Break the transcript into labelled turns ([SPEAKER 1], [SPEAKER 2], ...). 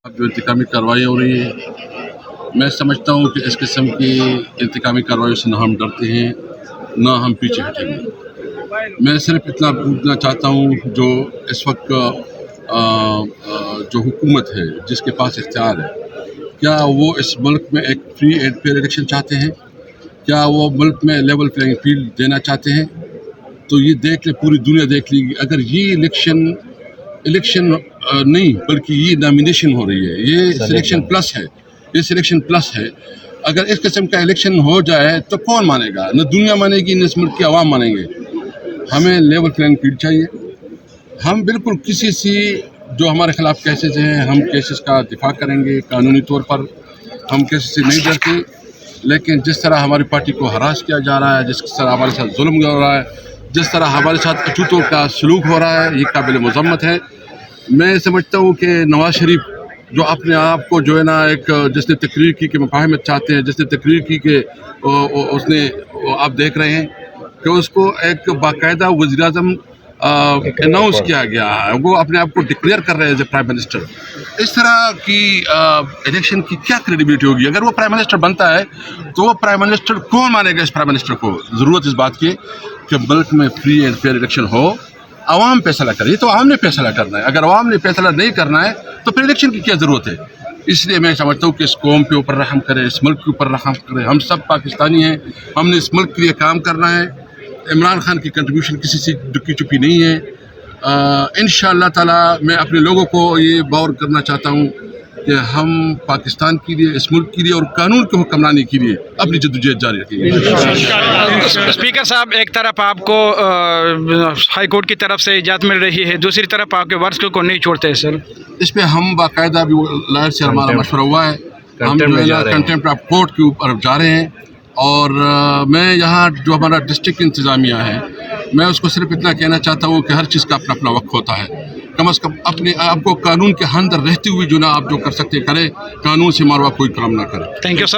[SPEAKER 1] اب جو انتقامی کارروائی ہو رہی ہے، میں سمجھتا ہوں کہ اس قسم کی انتقامی کارروائی سے نہ ہم ڈرتے ہیں نہ ہم پیچھے ہٹیں گے۔ میں صرف اتنا پوچھنا چاہتا ہوں جو اس وقت جو حکومت ہے جس کے پاس اختیار ہے، کیا وہ اس ملک میں ایک فری اینڈ فیئر الیکشن چاہتے ہیں؟ کیا وہ ملک میں لیول پلینگ فیلڈ دینا چاہتے ہیں؟ تو یہ دیکھ لے، پوری دنیا دیکھ لے گی۔ اگر یہ الیکشن نہیں بلکہ یہ نامینیشن ہو رہی ہے، یہ سلیکشن پلس ہے، یہ سلیکشن پلس ہے۔ اگر اس قسم کا الیکشن ہو جائے تو کون مانے گا؟ نہ دنیا مانے گی، نہ اس ملک کے عوام مانیں گے۔ ہمیں لیول پلینگ فیلڈ چاہیے۔ ہم بالکل کسی سے جو ہمارے خلاف کیسز ہیں، ہم کیسز کا دفاع کریں گے قانونی طور پر، ہم کسی سے نہیں ڈرتے، لیکن جس طرح ہماری پارٹی کو ہراس کیا جا رہا ہے، جس طرح ہمارے ساتھ ظلم ہو رہا ہے، جس طرح ہمارے ساتھ اچھوتوں کا سلوک ہو رہا ہے، یہ قابل مذمت ہے۔ میں سمجھتا ہوں کہ نواز شریف جو اپنے آپ کو جو ہے نا ایک جس نے تقریر کی کہ مفاہمت چاہتے ہیں، جس نے تقریر کی کہ اس نے آپ دیکھ رہے ہیں کہ اس کو ایک باقاعدہ وزیر اعظم اناؤنس کیا گیا ہے، وہ اپنے آپ کو ڈکلیئر کر رہے ہیں ایز اے پرائم منسٹر۔ اس طرح کی الیکشن کی کیا کریڈیبلٹی ہوگی؟ اگر وہ پرائم منسٹر بنتا ہے تو وہ پرائم منسٹر کون مانے گا؟ اس پرائم منسٹر کو ضرورت اس بات کی کہ ملک میں فری اینڈ فیئر الیکشن ہو، عوام فیصلہ کرے۔ یہ تو عوام نے فیصلہ کرنا ہے، اگر عوام نے فیصلہ نہیں کرنا ہے تو پھر الیکشن کی کیا ضرورت ہے؟ اس لیے میں سمجھتا ہوں کہ اس قوم کے اوپر رحم کرے، اس ملک کے اوپر رحم کرے۔ ہم سب پاکستانی ہیں، ہم نے اس ملک کے لیے کام کرنا ہے۔ عمران خان کی کنٹریبیوشن کسی سے ڈکی چپی نہیں ہے۔ انشاءاللہ تعالی میں اپنے لوگوں کو یہ باور کرنا چاہتا ہوں کہ ہم پاکستان کے لیے، اس ملک کے لیے اور قانون کی حکمرانی کے لیے اپنی جدوجہد جاری رکھیں گے۔
[SPEAKER 2] اسپیکر صاحب، ایک طرف آپ کو ہائی کورٹ کی طرف سے اجازت مل رہی ہے، دوسری طرف آپ کے ورکرز کو نہیں چھوڑتے ہیں سر۔
[SPEAKER 1] اس پہ ہم باقاعدہ بھی لائر سے ہمارا مشورہ ہوا ہے، ہم جو ہے نا کنٹمپٹ آف کورٹ کے اوپر جا رہے ہیں۔ اور میں یہاں جو ہمارا ڈسٹرکٹ انتظامیہ ہے، میں اس کو صرف اتنا کہنا چاہتا ہوں کہ ہر چیز کا اپنا اپنا وقت ہوتا ہے۔ کم از کم اپنے آپ کو قانون کے اندر رہتے ہوئے جو نا آپ جو کر سکتے کریں، قانون سے ماروا کوئی کام نہ کرے۔
[SPEAKER 2] Thank you sir.